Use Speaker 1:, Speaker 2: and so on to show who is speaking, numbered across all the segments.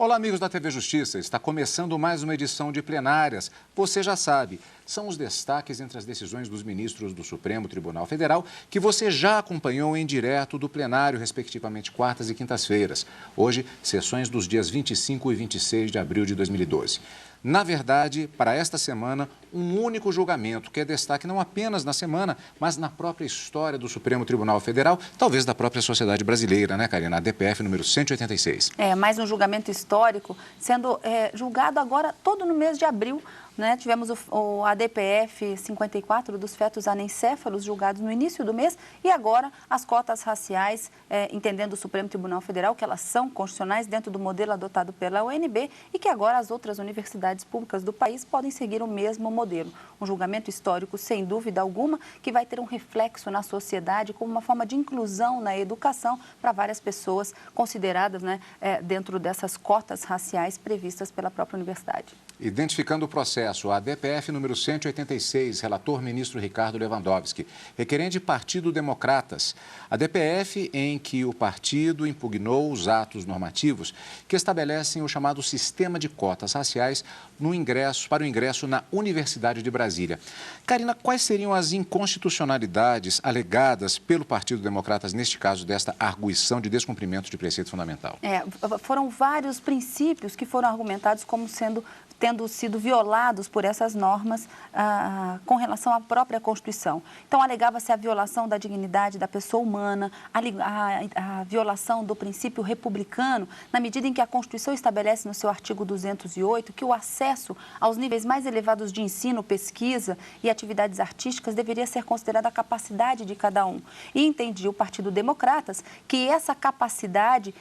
Speaker 1: Olá, amigos da TV Justiça. Está começando mais uma edição de plenárias. Você já sabe, são os destaques entre as decisões dos ministros do Supremo Tribunal Federal que você já acompanhou em direto do plenário, respectivamente quartas e quintas-feiras. Hoje, sessões dos dias 25 e 26 de abril de 2012. Na verdade, para esta semana, um único julgamento que é destaque não apenas na semana, mas na própria história do Supremo Tribunal Federal, talvez da própria sociedade brasileira, né, Karina? A DPF número 186.
Speaker 2: Mais um julgamento histórico, sendo julgado agora todo no mês de abril. Tivemos o ADPF 54 dos fetos anencéfalos julgados no início do mês e agora as cotas raciais, entendendo o Supremo Tribunal Federal que elas são constitucionais dentro do modelo adotado pela UNB e que agora as outras universidades públicas do país podem seguir o mesmo modelo. Um julgamento histórico, sem dúvida alguma, que vai ter um reflexo na sociedade como uma forma de inclusão na educação para várias pessoas consideradas dentro dessas cotas raciais previstas pela própria universidade.
Speaker 1: Identificando o processo, a DPF número 186, relator ministro Ricardo Lewandowski, requerente Partido Democratas. A DPF em que o partido impugnou os atos normativos que estabelecem o chamado sistema de cotas raciais para o ingresso na Universidade de Brasília. Karina, quais seriam as inconstitucionalidades alegadas pelo Partido Democratas neste caso desta arguição de descumprimento de preceito fundamental?
Speaker 2: Foram vários princípios que foram argumentados como tendo sido violados por essas normas com relação à própria Constituição. Então, alegava-se a violação da dignidade da pessoa humana, a violação do princípio republicano, na medida em que a Constituição estabelece no seu artigo 208 que o acesso aos níveis mais elevados de ensino, pesquisa e atividades artísticas deveria ser considerada a capacidade de cada um. E entendia o Partido Democratas que essa capacidade,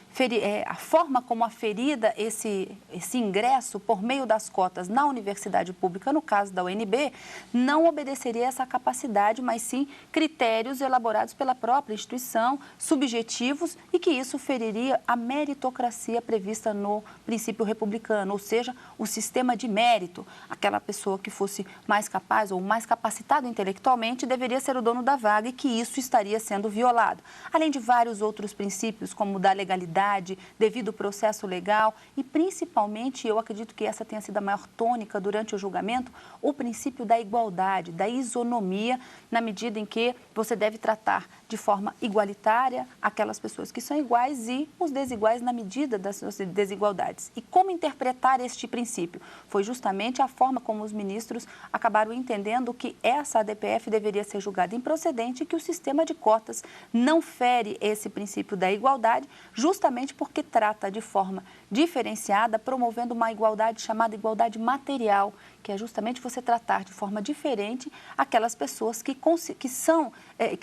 Speaker 2: a forma como aferida esse ingresso por meio das cotas na universidade pública, no caso da UNB, não obedeceria a essa capacidade, mas sim critérios elaborados pela própria instituição, subjetivos, e que isso feriria a meritocracia prevista no princípio republicano, ou seja, o sistema de mérito. Aquela pessoa que fosse mais capaz ou mais capacitado intelectualmente deveria ser o dono da vaga e que isso estaria sendo violado. Além de vários outros princípios, como o da legalidade, devido ao processo legal e, principalmente, eu acredito que essa tenha sido a maior tônica durante o julgamento, o princípio da igualdade, da isonomia, na medida em que você deve tratar de forma igualitária aquelas pessoas que são iguais e os desiguais na medida das suas desigualdades. E como interpretar este princípio? Foi justamente a forma como os ministros acabaram entendendo que essa ADPF deveria ser julgada improcedente e que o sistema de cotas não fere esse princípio da igualdade, justamente porque trata de forma diferenciada, promovendo uma igualdade chamada igualdade material, que é justamente você tratar de forma diferente aquelas pessoas que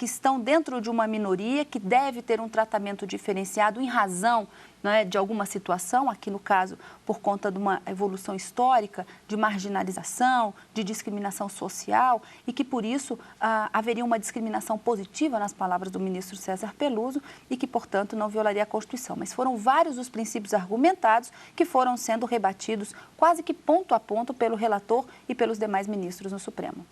Speaker 2: estão dentro de uma minoria, que deve ter um tratamento diferenciado em razão de alguma situação, aqui no caso, por conta de uma evolução histórica, de marginalização, de discriminação social, e que, por isso, haveria uma discriminação positiva, nas palavras do ministro César Peluso, e que, portanto, não violaria a Constituição. Mas foram vários os princípios argumentados que foram sendo rebatidos quase que ponto a ponto pelo relator e pelos demais ministros no Supremo.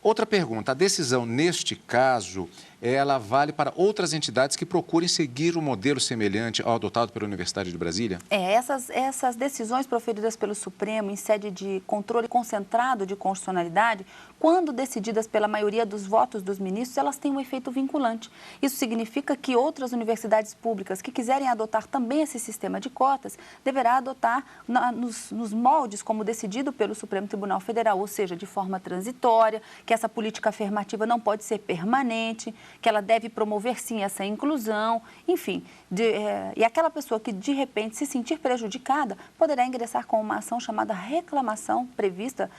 Speaker 1: Outra pergunta, a decisão neste caso, ela vale para outras entidades que procurem seguir um modelo semelhante ao adotado pela Universidade de Brasília?
Speaker 2: Essas decisões proferidas pelo Supremo em sede de controle concentrado de constitucionalidade, quando decididas pela maioria dos votos dos ministros, elas têm um efeito vinculante. Isso significa que outras universidades públicas que quiserem adotar também esse sistema de cotas, deverá adotar nos moldes como decidido pelo Supremo Tribunal Federal, ou seja, de forma transitória, que essa política afirmativa não pode ser permanente, que ela deve promover, sim, essa inclusão, enfim. E aquela pessoa que, de repente, se sentir prejudicada, poderá ingressar com uma ação chamada reclamação, prevista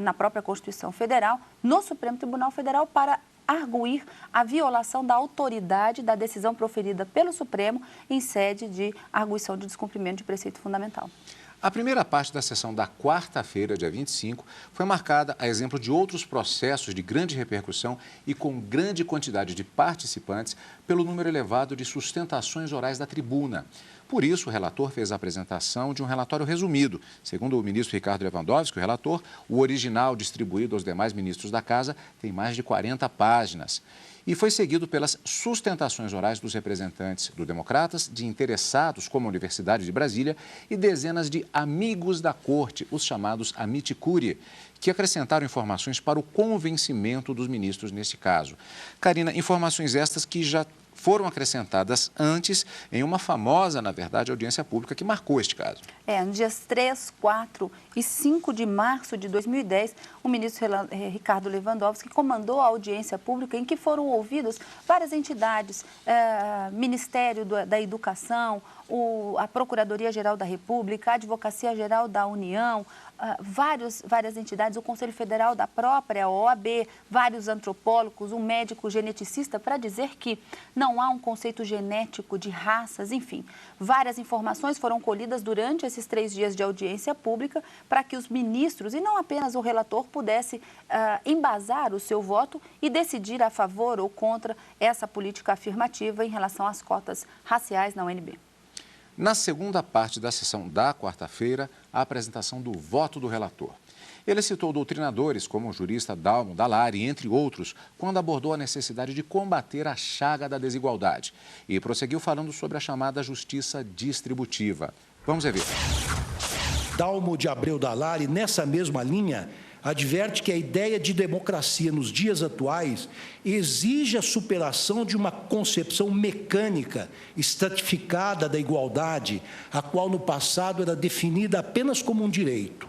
Speaker 2: na própria Constituição Federal, no Supremo Tribunal Federal, para arguir a violação da autoridade da decisão proferida pelo Supremo em sede de arguição de descumprimento de preceito fundamental.
Speaker 1: A primeira parte da sessão da quarta-feira, dia 25, foi marcada, a exemplo de outros processos de grande repercussão e com grande quantidade de participantes, pelo número elevado de sustentações orais da tribuna. Por isso, o relator fez a apresentação de um relatório resumido. Segundo o ministro Ricardo Lewandowski, o relator, o original distribuído aos demais ministros da Casa tem mais de 40 páginas. E foi seguido pelas sustentações orais dos representantes do Democratas, de interessados como a Universidade de Brasília e dezenas de amigos da Corte, os chamados amici curiae, que acrescentaram informações para o convencimento dos ministros nesse caso. Karina, informações estas que já foram acrescentadas antes em uma famosa, na verdade, audiência pública que marcou este caso.
Speaker 2: Nos dias 3, 4 e 5 de março de 2010, o ministro Ricardo Lewandowski comandou a audiência pública em que foram ouvidas várias entidades, Ministério da Educação, a Procuradoria-Geral da República, a Advocacia-Geral da União, várias entidades, o Conselho Federal da própria OAB, vários antropólogos, um médico geneticista, para dizer que não há um conceito genético de raças, enfim. Várias informações foram colhidas durante esses 3 dias de audiência pública para que os ministros, e não apenas o relator, pudesse embasar o seu voto e decidir a favor ou contra essa política afirmativa em relação às cotas raciais na UNB.
Speaker 1: Na segunda parte da sessão da quarta-feira, a apresentação do voto do relator. Ele citou doutrinadores como o jurista Dalmo Dallari, entre outros, quando abordou a necessidade de combater a chaga da desigualdade e prosseguiu falando sobre a chamada justiça distributiva. Vamos rever.
Speaker 3: Dalmo de Abreu Dallari, nessa mesma linha, adverte que a ideia de democracia nos dias atuais exige a superação de uma concepção mecânica, estratificada da igualdade, a qual no passado era definida apenas como um direito,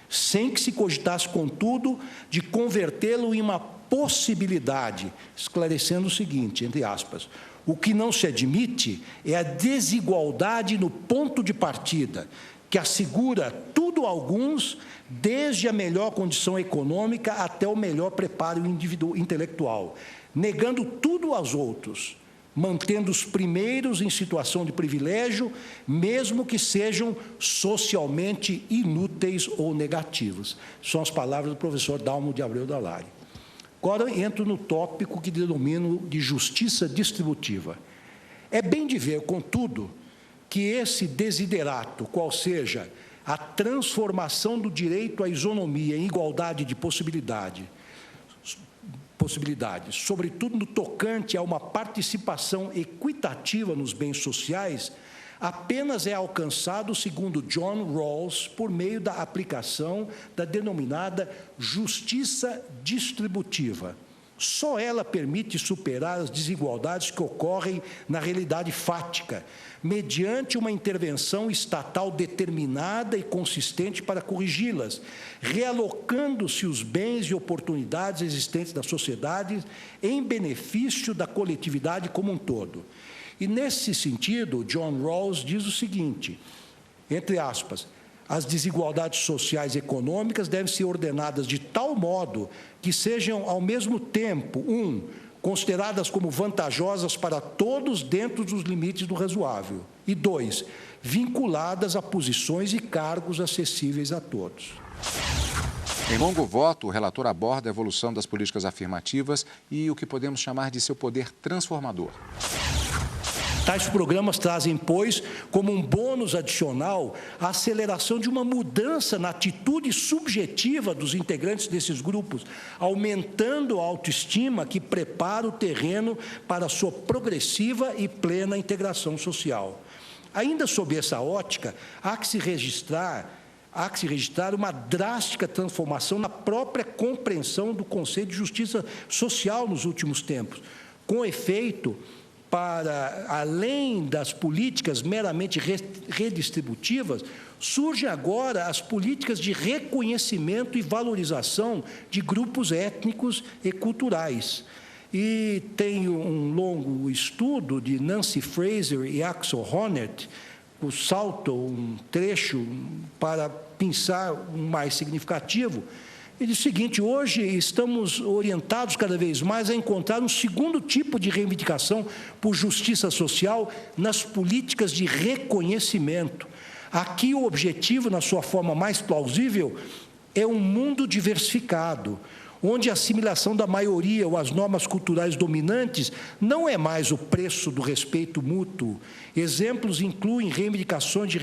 Speaker 3: sem que se cogitasse, contudo, de convertê-lo em uma possibilidade, esclarecendo o seguinte, entre aspas, o que não se admite é a desigualdade no ponto de partida, que assegura tudo a alguns, desde a melhor condição econômica até o melhor preparo intelectual, negando tudo aos outros, mantendo os primeiros em situação de privilégio, mesmo que sejam socialmente inúteis ou negativos. São as palavras do professor Dalmo de Abreu Dallari. Agora entro no tópico que denomino de justiça distributiva. É bem de ver, contudo, que esse desiderato, qual seja a transformação do direito à isonomia em igualdade de possibilidades, sobretudo no tocante a uma participação equitativa nos bens sociais, apenas é alcançado, segundo John Rawls, por meio da aplicação da denominada justiça distributiva. Só ela permite superar as desigualdades que ocorrem na realidade fática, mediante uma intervenção estatal determinada e consistente para corrigi-las, realocando-se os bens e oportunidades existentes na sociedade em benefício da coletividade como um todo. E, nesse sentido, John Rawls diz o seguinte, entre aspas, as desigualdades sociais e econômicas devem ser ordenadas de tal modo que sejam, ao mesmo tempo, consideradas como vantajosas para todos dentro dos limites do razoável, e 2, vinculadas a posições e cargos acessíveis a todos.
Speaker 1: Em longo voto, o relator aborda a evolução das políticas afirmativas e o que podemos chamar de seu poder transformador.
Speaker 3: Tais programas trazem, pois, como um bônus adicional, a aceleração de uma mudança na atitude subjetiva dos integrantes desses grupos, aumentando a autoestima que prepara o terreno para a sua progressiva e plena integração social. Ainda sob essa ótica, há que se registrar uma drástica transformação na própria compreensão do conceito de justiça social nos últimos tempos, com efeito para além das políticas meramente redistributivas, surgem agora as políticas de reconhecimento e valorização de grupos étnicos e culturais. E tem um longo estudo de Nancy Fraser e Axel Honneth, o salto, um trecho para pensar um mais significativo. Ele diz o seguinte, hoje estamos orientados cada vez mais a encontrar um segundo tipo de reivindicação por justiça social nas políticas de reconhecimento. Aqui o objetivo, na sua forma mais plausível, é um mundo diversificado, onde a assimilação da maioria ou as normas culturais dominantes não é mais o preço do respeito mútuo. Exemplos incluem reivindicações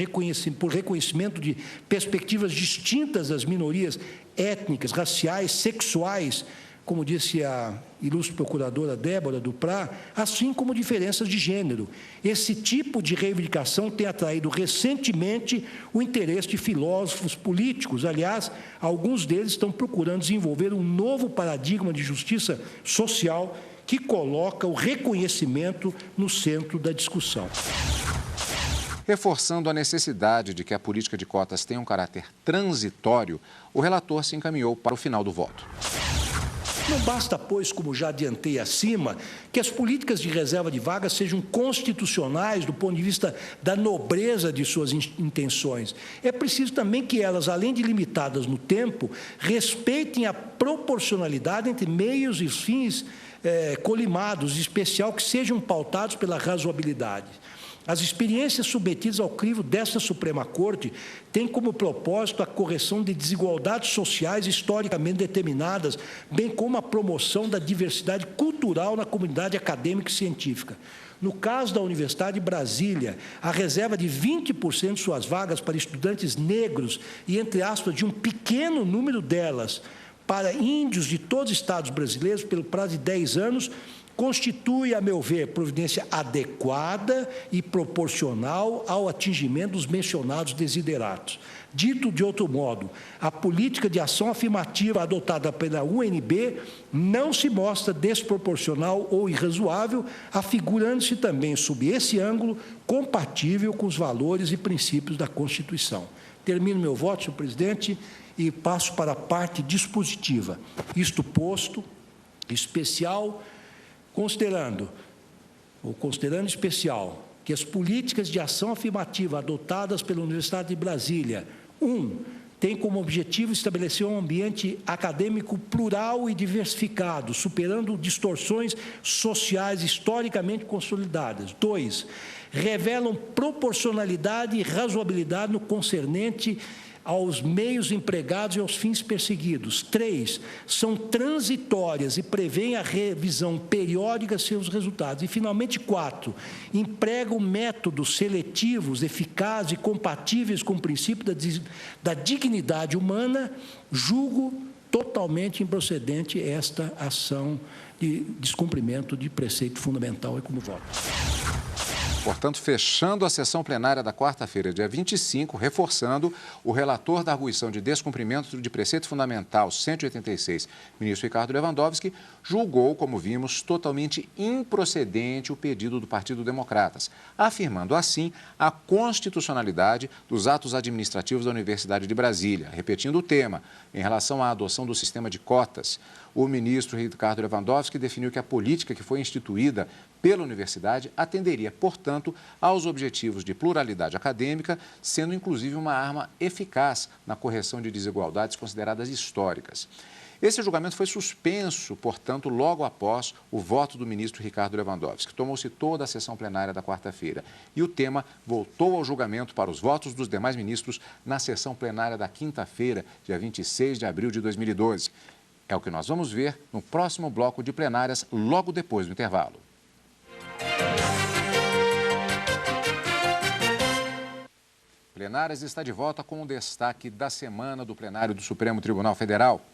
Speaker 3: por reconhecimento de perspectivas distintas das minorias étnicas, raciais, sexuais, como disse a ilustre procuradora Débora Duprá, assim como diferenças de gênero. Esse tipo de reivindicação tem atraído recentemente o interesse de filósofos políticos. Aliás, alguns deles estão procurando desenvolver um novo paradigma de justiça social que coloca o reconhecimento no centro da discussão.
Speaker 1: Reforçando a necessidade de que a política de cotas tenha um caráter transitório, o relator se encaminhou para o final do voto.
Speaker 3: Não basta, pois, como já adiantei acima, que as políticas de reserva de vagas sejam constitucionais do ponto de vista da nobreza de suas intenções. É preciso também que elas, além de limitadas no tempo, respeitem a proporcionalidade entre meios e fins colimados, em especial que sejam pautados pela razoabilidade. As experiências submetidas ao crivo desta Suprema Corte têm como propósito a correção de desigualdades sociais historicamente determinadas, bem como a promoção da diversidade cultural na comunidade acadêmica e científica. No caso da Universidade de Brasília, a reserva de 20% de suas vagas para estudantes negros e, entre aspas, de um pequeno número delas para índios de todos os estados brasileiros pelo prazo de 10 anos, constitui, a meu ver, providência adequada e proporcional ao atingimento dos mencionados desideratos. Dito de outro modo, a política de ação afirmativa adotada pela UNB não se mostra desproporcional ou irrazoável, afigurando-se também, sob esse ângulo, compatível com os valores e princípios da Constituição. Termino meu voto, senhor presidente, e passo para a parte dispositiva. Isto posto, considerando em especial que as políticas de ação afirmativa adotadas pela Universidade de Brasília, tem como objetivo estabelecer um ambiente acadêmico plural e diversificado, superando distorções sociais historicamente consolidadas. 2, revelam proporcionalidade e razoabilidade no concernente aos meios empregados e aos fins perseguidos. 3, são transitórias e prevêem a revisão periódica de seus resultados. E, finalmente, 4, empregam métodos seletivos, eficazes e compatíveis com o princípio da dignidade humana. Julgo totalmente improcedente esta ação de descumprimento de preceito fundamental. É como voto.
Speaker 1: Portanto, fechando a sessão plenária da quarta-feira, dia 25, reforçando, o relator da arguição de descumprimento de preceito fundamental 186, ministro Ricardo Lewandowski, julgou, como vimos, totalmente improcedente o pedido do Partido Democratas, afirmando assim a constitucionalidade dos atos administrativos da Universidade de Brasília. Repetindo o tema, em relação à adoção do sistema de cotas, o ministro Ricardo Lewandowski definiu que a política que foi instituída pela universidade atenderia, portanto, aos objetivos de pluralidade acadêmica, sendo inclusive uma arma eficaz na correção de desigualdades consideradas históricas. Esse julgamento foi suspenso, portanto, logo após o voto do ministro Ricardo Lewandowski. Tomou-se toda a sessão plenária da quarta-feira e o tema voltou ao julgamento para os votos dos demais ministros na sessão plenária da quinta-feira, dia 26 de abril de 2012. É o que nós vamos ver no próximo bloco de plenárias, logo depois do intervalo. Plenárias está de volta com o destaque da semana do plenário do Supremo Tribunal Federal.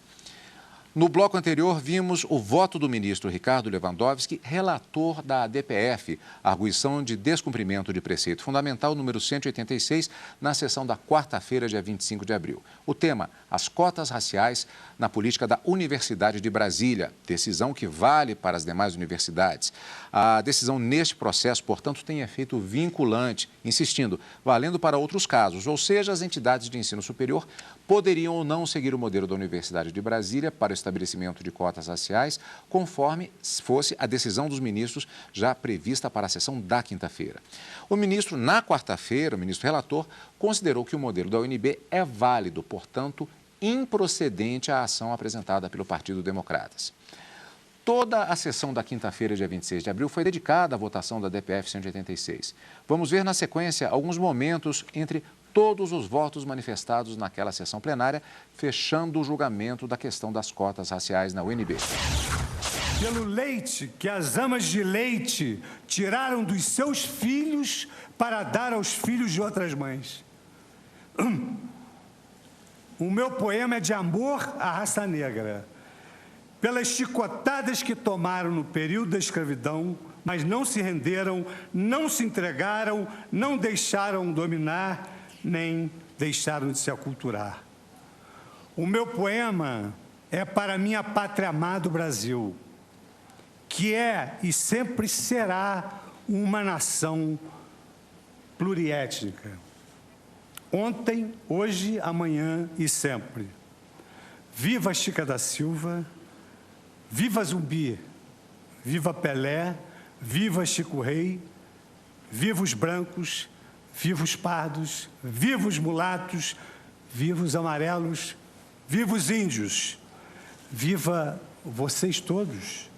Speaker 1: No bloco anterior, vimos o voto do ministro Ricardo Lewandowski, relator da ADPF, arguição de descumprimento de preceito fundamental número 186, na sessão da quarta-feira, dia 25 de abril. O tema, as cotas raciais na política da Universidade de Brasília, decisão que vale para as demais universidades. A decisão neste processo, portanto, tem efeito vinculante, insistindo, valendo para outros casos, ou seja, as entidades de ensino superior poderiam ou não seguir o modelo da Universidade de Brasília para o estabelecimento de cotas raciais, conforme fosse a decisão dos ministros já prevista para a sessão da quinta-feira. O ministro, na quarta-feira, o ministro relator, considerou que o modelo da UNB é válido, portanto, improcedente a ação apresentada pelo Partido Democratas. Toda a sessão da quinta-feira, dia 26 de abril, foi dedicada à votação da DPF 186. Vamos ver na sequência alguns momentos entre todos os votos manifestados naquela sessão plenária, fechando o julgamento da questão das cotas raciais na UNB.
Speaker 4: Pelo leite que as amas de leite tiraram dos seus filhos para dar aos filhos de outras mães. O meu poema é de amor à raça negra. Pelas chicotadas que tomaram no período da escravidão, mas não se renderam, não se entregaram, não deixaram dominar, nem deixaram de se aculturar. O meu poema é para minha pátria amada, o Brasil, que é e sempre será uma nação pluriétnica. Ontem, hoje, amanhã e sempre. Viva Chica da Silva, viva Zumbi, viva Pelé, viva Chico Rei, viva os brancos, viva os pardos, viva os mulatos, viva os amarelos, viva os índios, viva vocês todos,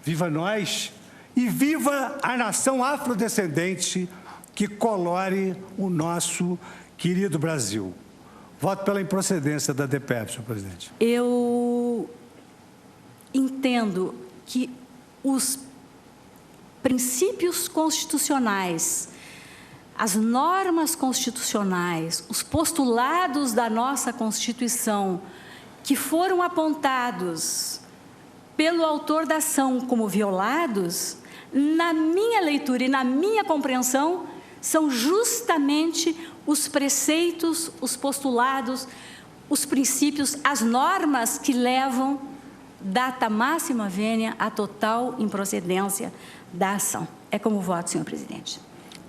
Speaker 4: viva nós e viva a nação afrodescendente que colore o nosso querido Brasil. Voto pela improcedência da DPF, senhor presidente.
Speaker 5: Eu entendo que os princípios constitucionais, as normas constitucionais, os postulados da nossa Constituição que foram apontados pelo autor da ação como violados, na minha leitura e na minha compreensão, são justamente os preceitos, os postulados, os princípios, as normas que levam, data máxima vênia, à total improcedência da ação. É como voto, senhor presidente.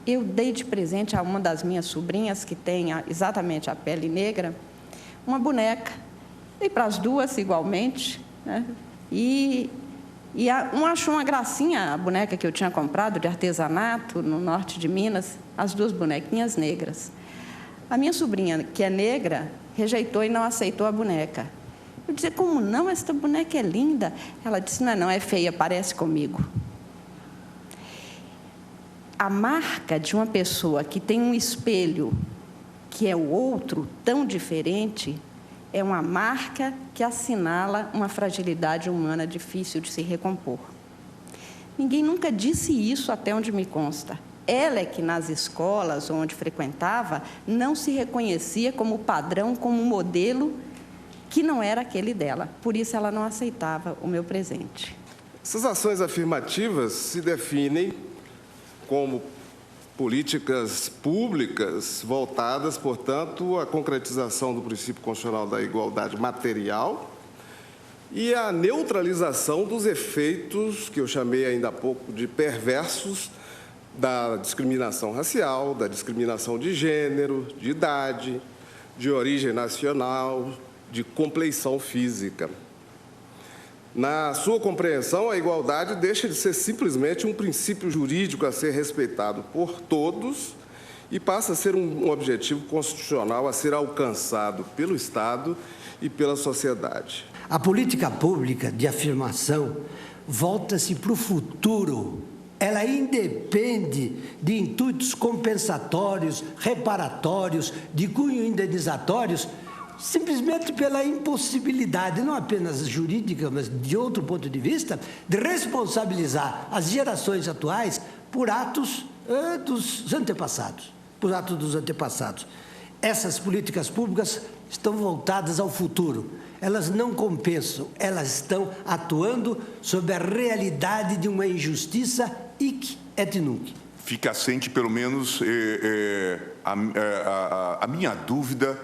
Speaker 6: Eu dei de presente a uma das minhas sobrinhas, que tem exatamente a pele negra, uma boneca. Dei para as duas igualmente, né? Um achou uma gracinha, a boneca que eu tinha comprado de artesanato no norte de Minas, as duas bonequinhas negras. A minha sobrinha, que é negra, rejeitou e não aceitou a boneca. Eu disse, como não? Esta boneca é linda. Ela disse, não, é feia, parece comigo. A marca de uma pessoa que tem um espelho que é o outro, tão diferente, é uma marca que assinala uma fragilidade humana difícil de se recompor. Ninguém nunca disse isso até onde me consta. Ela é que nas escolas onde frequentava não se reconhecia como padrão, como modelo que não era aquele dela. Por isso ela não aceitava o meu presente.
Speaker 7: Essas ações afirmativas se definem como políticas públicas voltadas, portanto, à concretização do princípio constitucional da igualdade material e à neutralização dos efeitos, que eu chamei ainda há pouco de perversos, da discriminação racial, da discriminação de gênero, de idade, de origem nacional, de compleição física. Na sua compreensão, a igualdade deixa de ser simplesmente um princípio jurídico a ser respeitado por todos e passa a ser um objetivo constitucional a ser alcançado pelo Estado e pela sociedade.
Speaker 8: A política pública de afirmação volta-se para o futuro. Ela independe de intuitos compensatórios, reparatórios, de cunho indenizatórios, simplesmente pela impossibilidade, não apenas jurídica, mas de outro ponto de vista, de responsabilizar as gerações atuais por atos dos antepassados, Essas políticas públicas estão voltadas ao futuro. Elas não compensam, elas estão atuando sobre a realidade de uma injustiça hic et nunc.
Speaker 9: Fica assente, pelo menos, a minha dúvida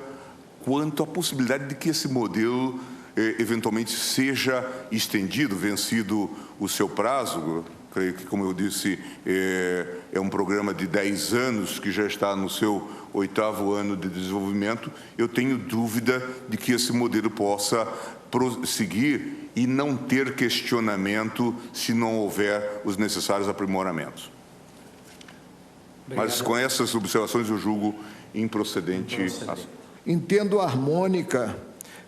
Speaker 9: quanto à possibilidade de que esse modelo eventualmente seja estendido, vencido o seu prazo. Creio que, como eu disse, é um programa de 10 anos que já está no seu 8º ano de desenvolvimento. Eu tenho dúvida de que esse modelo possa prosseguir e não ter questionamento se não houver os necessários aprimoramentos. Mas com essas observações eu julgo improcedente.
Speaker 10: Entendo harmônica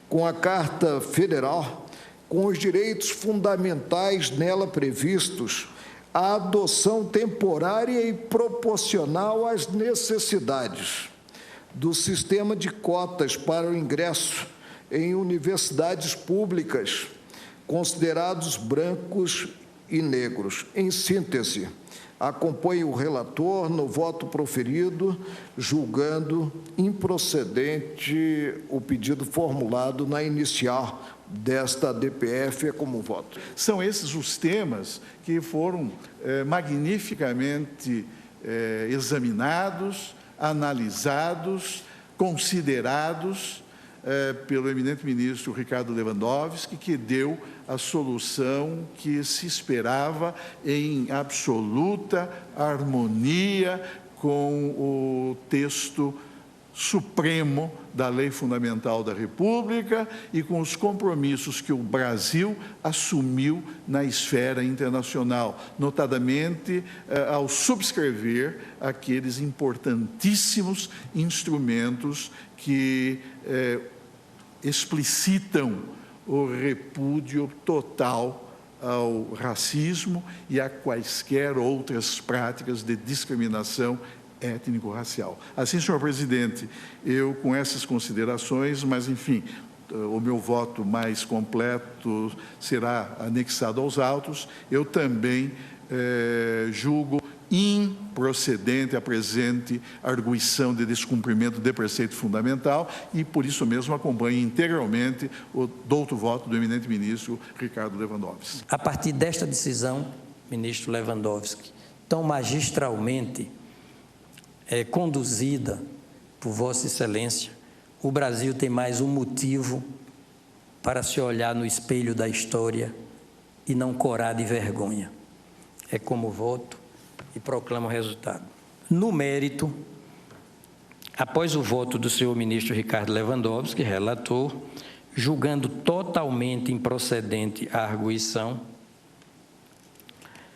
Speaker 10: com a Carta Federal, com os direitos fundamentais nela previstos, a adoção temporária e proporcional às necessidades. do sistema de cotas para o ingresso em universidades públicas, considerados brancos e negros. Em síntese, acompanho o relator no voto proferido, julgando improcedente o pedido formulado na inicial desta DPF como voto.
Speaker 11: São esses os temas que foram magnificamente examinados, analisados, considerados pelo eminente ministro Ricardo Lewandowski, que deu a solução que se esperava em absoluta harmonia com o texto supremo da Lei Fundamental da República e com os compromissos que o Brasil assumiu na esfera internacional, notadamente ao subscrever aqueles importantíssimos instrumentos que explicitam o repúdio total ao racismo e a quaisquer outras práticas de discriminação étnico-racial. Assim, senhor presidente, eu com essas considerações, mas enfim, o meu voto mais completo será anexado aos autos, eu também julgo improcedente a presente arguição de descumprimento de preceito fundamental e, por isso mesmo, acompanho integralmente o douto voto do eminente ministro Ricardo Lewandowski.
Speaker 12: A partir desta decisão, ministro Lewandowski, tão magistralmente conduzida por Vossa Excelência, o Brasil tem mais um motivo para se olhar no espelho da história e não corar de vergonha. É como voto e proclamo o resultado. No mérito, após o voto do senhor ministro Ricardo Lewandowski, relator, julgando totalmente improcedente a arguição,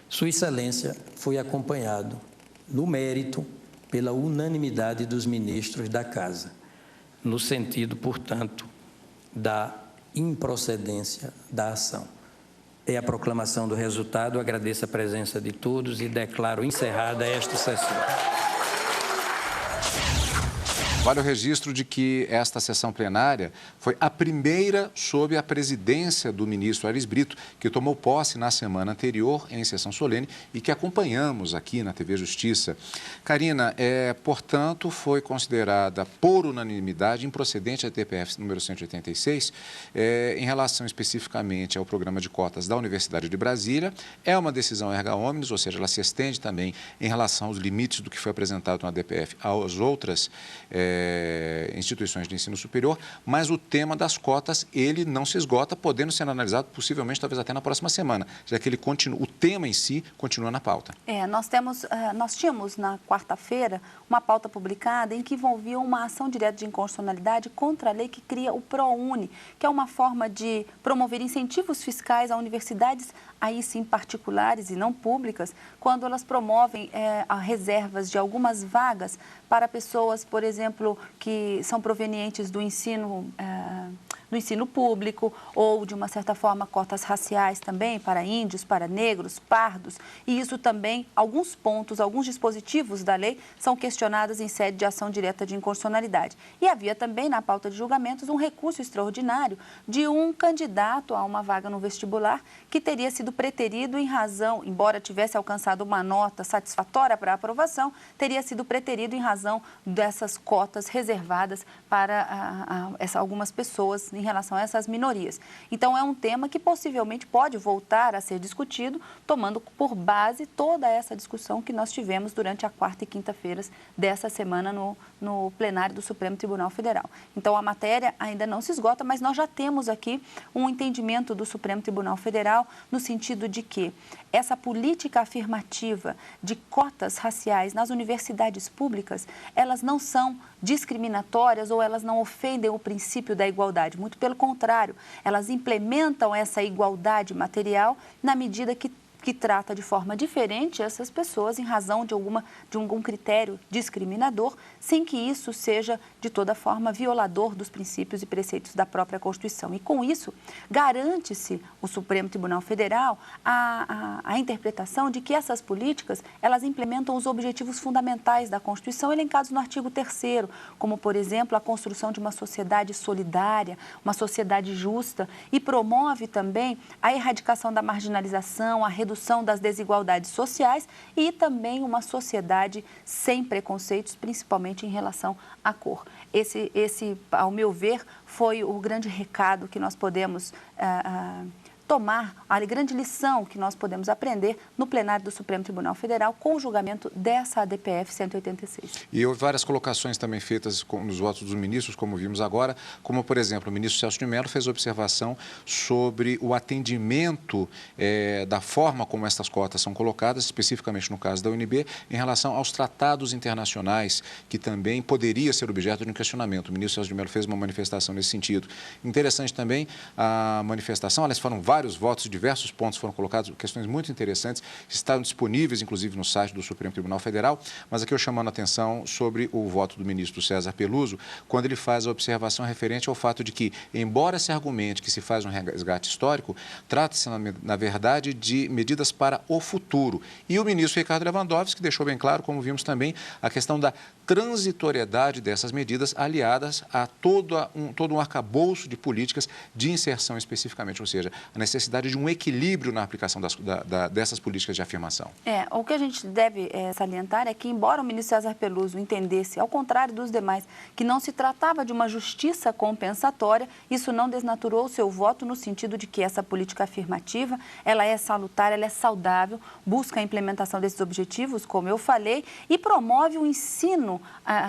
Speaker 12: Sua Excelência foi acompanhado, no mérito, pela unanimidade dos ministros da Casa, no sentido, portanto, da improcedência da ação. É a proclamação do resultado. Agradeço a presença de todos e declaro encerrada esta sessão.
Speaker 1: Vale o registro de que esta sessão plenária foi a primeira sob a presidência do ministro Aires Brito, que tomou posse na semana anterior em sessão solene e que acompanhamos aqui na TV Justiça. Karina, portanto, foi considerada por unanimidade improcedente a DPF número 186, em relação especificamente ao programa de cotas da Universidade de Brasília. É uma decisão erga omnes, ou seja, ela se estende também em relação aos limites do que foi apresentado na DPF às outras instituições de ensino superior, mas o tema das cotas, ele não se esgota, podendo ser analisado possivelmente, talvez até na próxima semana, já que ele continua, o tema em si continua na pauta.
Speaker 2: Nós tínhamos na quarta-feira uma pauta publicada em que envolvia uma ação direta de inconstitucionalidade contra a lei que cria o ProUni, que é uma forma de promover incentivos fiscais a universidades, aí sim particulares e não públicas, quando elas promovem reservas de algumas vagas para pessoas, por exemplo, que são provenientes do ensino público ou, de uma certa forma, cotas raciais também para índios, para negros, pardos. E isso também, alguns pontos, alguns dispositivos da lei são questionados em sede de ação direta de inconstitucionalidade. E havia também na pauta de julgamentos um recurso extraordinário de um candidato a uma vaga no vestibular que teria sido preterido em razão, embora tivesse alcançado uma nota satisfatória para a aprovação, teria sido preterido em razão dessas cotas reservadas para algumas pessoas em relação a essas minorias. Então, é um tema que possivelmente pode voltar a ser discutido, tomando por base toda essa discussão que nós tivemos durante a quarta e quinta-feiras dessa semana no plenário do Supremo Tribunal Federal. Então, a matéria ainda não se esgota, mas nós já temos aqui um entendimento do Supremo Tribunal Federal no sentido de que essa política afirmativa de cotas raciais nas universidades públicas, elas não são discriminatórias ou elas não ofendem o princípio da igualdade. Muito pelo contrário, elas implementam essa igualdade material na medida que que trata de forma diferente essas pessoas em razão de algum critério discriminador, sem que isso seja, de toda forma, violador dos princípios e preceitos da própria Constituição. E, com isso, garante-se o Supremo Tribunal Federal a interpretação de que essas políticas, elas implementam os objetivos fundamentais da Constituição, elencados no artigo 3º, como, por exemplo, a construção de uma sociedade solidária, uma sociedade justa, e promove também a erradicação da marginalização, a redução das desigualdades sociais e também uma sociedade sem preconceitos, principalmente em relação à cor. Esse, ao meu ver, foi o grande recado que nós podemos tomar, a grande lição que nós podemos aprender no plenário do Supremo Tribunal Federal com o julgamento dessa ADPF 186.
Speaker 1: E houve várias colocações também feitas nos votos dos ministros, como vimos agora, como, por exemplo, o ministro Celso de Mello fez observação sobre o atendimento da forma como essas cotas são colocadas, especificamente no caso da UNB, em relação aos tratados internacionais, que também poderia ser objeto de um questionamento. O ministro Celso de Mello fez uma manifestação nesse sentido. Interessante também a manifestação, aliás, foram vários votos, diversos pontos foram colocados, questões muito interessantes, estão disponíveis, inclusive, no site do Supremo Tribunal Federal, mas aqui eu chamando a atenção sobre o voto do ministro César Peluso, quando ele faz a observação referente ao fato de que, embora se argumente que se faz um resgate histórico, trata-se, na verdade, de medidas para o futuro. E o ministro Ricardo Lewandowski deixou bem claro, como vimos também, a questão da transitoriedade dessas medidas aliadas a todo um arcabouço de políticas de inserção especificamente, ou seja, a necessidade de um equilíbrio na aplicação dessas políticas de afirmação.
Speaker 2: O que a gente deve salientar é que, embora o ministro César Peluso entendesse, ao contrário dos demais, que não se tratava de uma justiça compensatória, isso não desnaturou o seu voto no sentido de que essa política afirmativa, ela é salutar, ela é saudável, busca a implementação desses objetivos, como eu falei, e promove o ensino,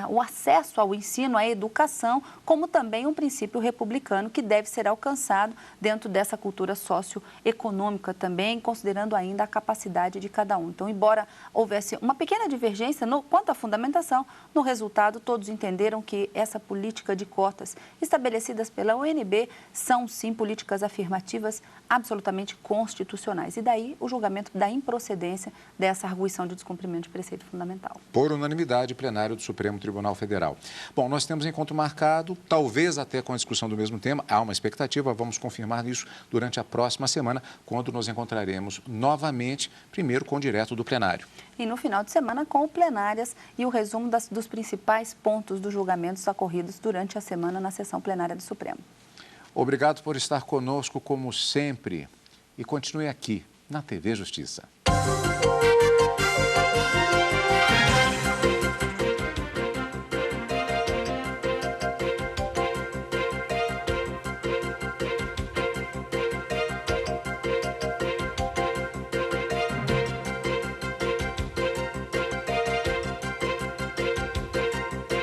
Speaker 2: o acesso ao ensino, à educação, como também um princípio republicano que deve ser alcançado dentro dessa cultura socioeconômica também, considerando ainda a capacidade de cada um. Então, embora houvesse uma pequena divergência quanto à fundamentação, no resultado todos entenderam que essa política de cotas estabelecidas pela UNB são, sim, políticas afirmativas absolutamente constitucionais. E daí o julgamento da improcedência dessa arguição de descumprimento de preceito fundamental.
Speaker 1: Por unanimidade, plenário do Supremo Tribunal Federal. Bom, nós temos encontro marcado, talvez até com a discussão do mesmo tema, há uma expectativa, vamos confirmar isso durante a próxima semana, quando nos encontraremos novamente, primeiro com o direto do plenário.
Speaker 2: E no final de semana com plenárias e o resumo dos principais pontos dos julgamentos ocorridos durante a semana na sessão plenária do Supremo.
Speaker 1: Obrigado por estar conosco, como sempre, e continue aqui na TV Justiça.